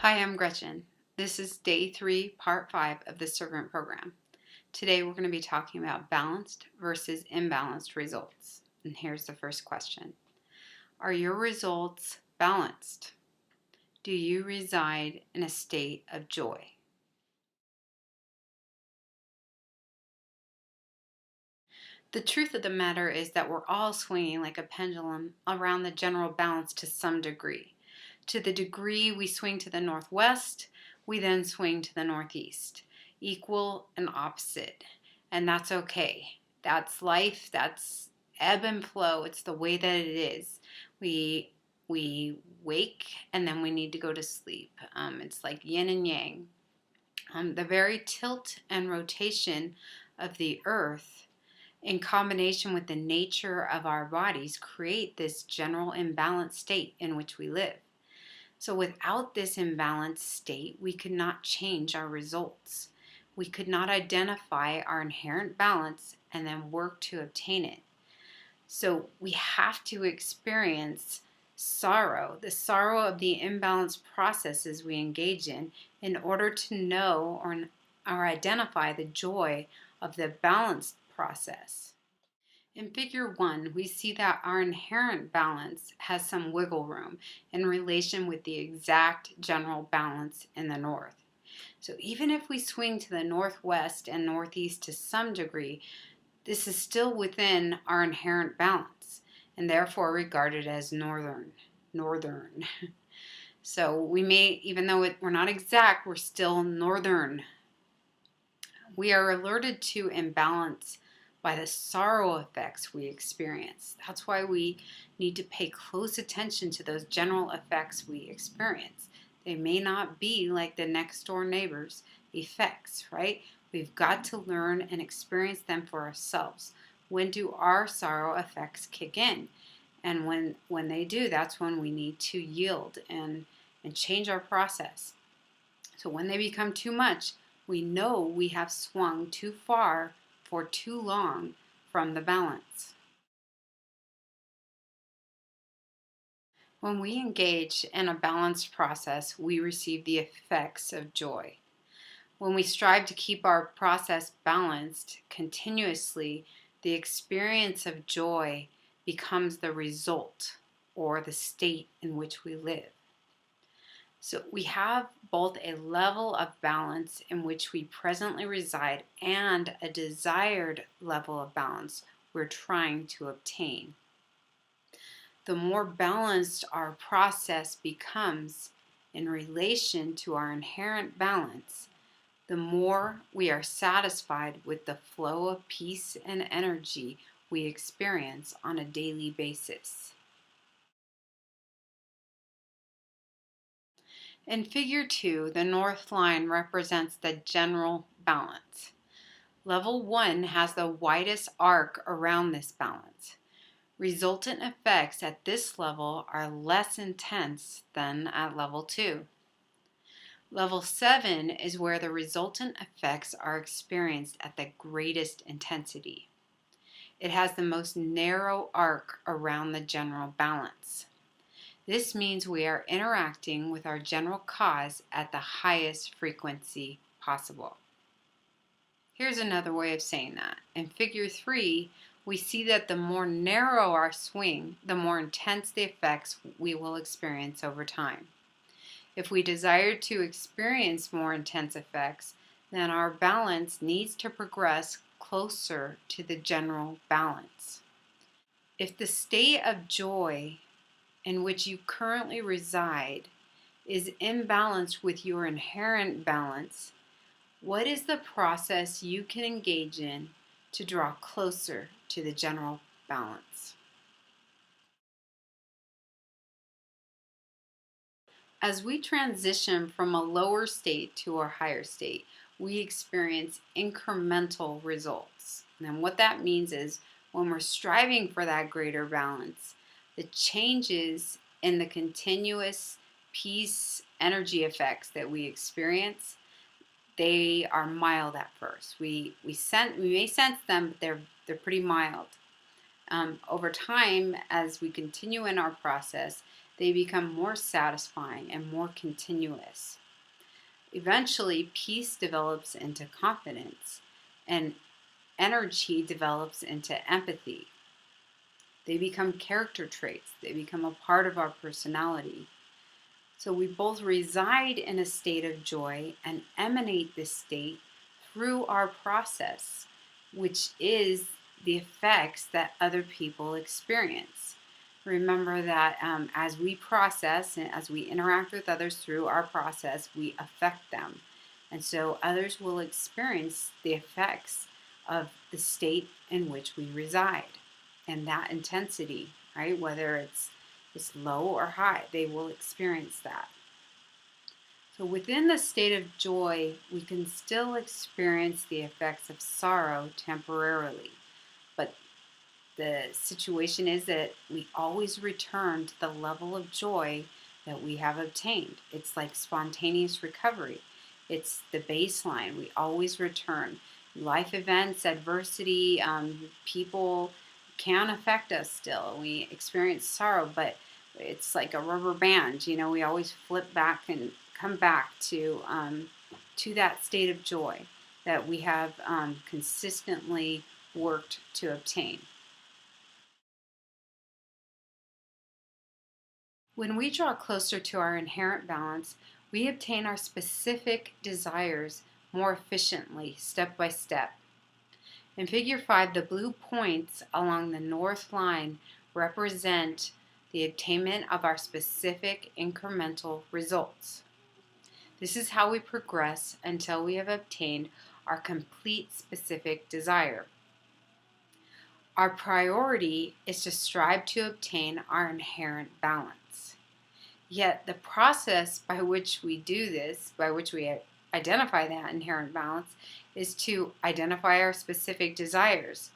Hi, I'm Gretchen. This is day 3, part 5 of the Servant program. Today we're going to be talking about balanced versus imbalanced results. And here's the first question. Are your results balanced? Do you reside in a state of joy? The truth of the matter is that we're all swinging like a pendulum around the general balance to some degree. To the degree we swing to the northwest, we then swing to the northeast. Equal and opposite. And that's okay. That's life. That's ebb and flow. It's the way that it is. We wake and then we need to go to sleep. It's like yin and yang. The very tilt and rotation of the earth in combination with the nature of our bodies create this general imbalanced state in which we live. So without this imbalanced state, we could not change our results. We could not identify our inherent balance and then work to obtain it. So we have to experience sorrow, the sorrow of the imbalanced processes we engage in order to know or identify the joy of the balanced process. In figure 1, we see that our inherent balance has some wiggle room in relation with the exact general balance in the north. So even if we swing to the northwest and northeast to some degree, this is still within our inherent balance and therefore regarded as northern. So we may, even though we're not exact, we're still northern. We are alerted to imbalance by the sorrow effects we experience. That's why we need to pay close attention to those general effects we experience. They may not be like the next door neighbor's effects, right? We've got to learn and experience them for ourselves. When do our sorrow effects kick in? And when they do, that's when we need to yield and change our process. So when they become too much, we know we have swung too far for too long from the balance. When we engage in a balanced process, we receive the effects of joy. When we strive to keep our process balanced continuously, the experience of joy becomes the result or the state in which we live. So we have both a level of balance in which we presently reside and a desired level of balance we're trying to obtain. The more balanced our process becomes in relation to our inherent balance, the more we are satisfied with the flow of peace and energy we experience on a daily basis. In figure 2, the north line represents the general balance. Level 1 has the widest arc around this balance. Resultant effects at this level are less intense than at level 2. Level 7 is where the resultant effects are experienced at the greatest intensity. It has the most narrow arc around the general balance. This means we are interacting with our general cause at the highest frequency possible. Here's another way of saying that. In figure 3, we see that the more narrow our swing, the more intense the effects we will experience over time. If we desire to experience more intense effects, then our balance needs to progress closer to the general balance. If the state of joy in which you currently reside is imbalanced with your inherent balance, what is the process you can engage in to draw closer to the general balance? As we transition from a lower state to a higher state, we experience incremental results. And what that means is when we're striving for that greater balance, the changes in the continuous peace energy effects that we experience, they are mild at first. We may sense them, but they're pretty mild. Over time, as we continue in our process, they become more satisfying and more continuous. Eventually, peace develops into confidence, and energy develops into empathy. They become character traits, they become a part of our personality. So we both reside in a state of joy and emanate this state through our process, which is the effects that other people experience. Remember that as we process and as we interact with others through our process, we affect them. And so others will experience the effects of the state in which we reside and that intensity, right? Whether it's low or high, they will experience that. So within the state of joy, we can still experience the effects of sorrow temporarily. But the situation is that we always return to the level of joy that we have obtained. It's like spontaneous recovery. It's the baseline. We always return. Life events, adversity, people can affect us still. We experience sorrow, but it's like a rubber band. We always flip back and come back to that state of joy that we have consistently worked to obtain. When we draw closer to our inherent balance, we obtain our specific desires more efficiently, step by step. In Figure 5, the blue points along the north line represent the attainment of our specific incremental results. This is how we progress until we have obtained our complete specific desire. Our priority is to strive to obtain our inherent balance. Yet the process by which we do this, by which we identify that inherent balance, is to identify our specific desires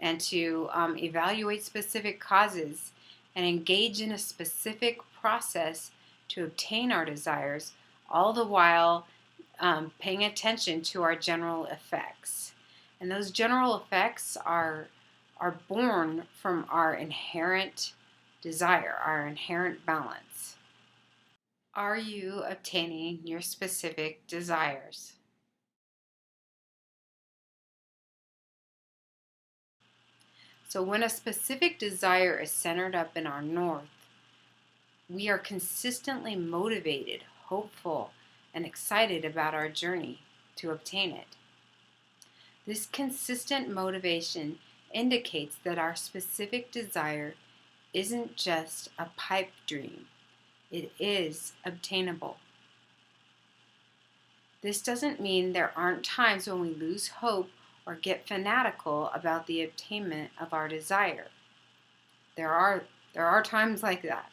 and to evaluate specific causes and engage in a specific process to obtain our desires, all the while paying attention to our general effects. And those general effects are born from our inherent desire, our inherent balance. Are you obtaining your specific desires? So, when a specific desire is centered up in our north, we are consistently motivated, hopeful, and excited about our journey to obtain it. This consistent motivation indicates that our specific desire isn't just a pipe dream, it is obtainable. This doesn't mean there aren't times when we lose hope or get fanatical about the attainment of our desire. There are times like that.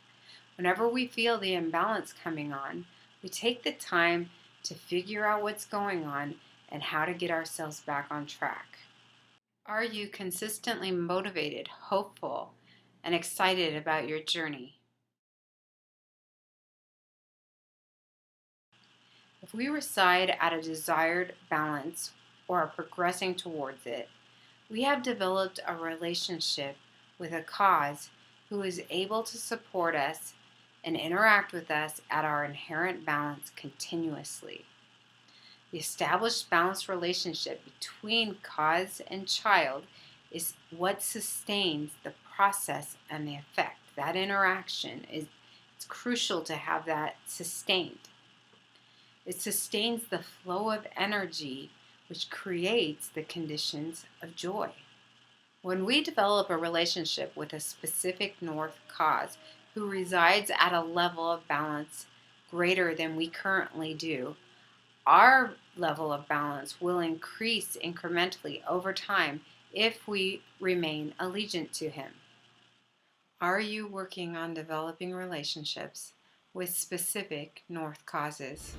Whenever we feel the imbalance coming on, we take the time to figure out what's going on and how to get ourselves back on track. Are you consistently motivated, hopeful, and excited about your journey? If we reside at a desired balance or are progressing towards it, we have developed a relationship with a cause who is able to support us and interact with us at our inherent balance continuously. The established balanced relationship between cause and child is what sustains the process and the effect. That interaction it's crucial to have that sustained. It sustains the flow of energy, which creates the conditions of joy. When we develop a relationship with a specific North cause who resides at a level of balance greater than we currently do, our level of balance will increase incrementally over time if we remain allegiant to him. Are you working on developing relationships with specific North causes?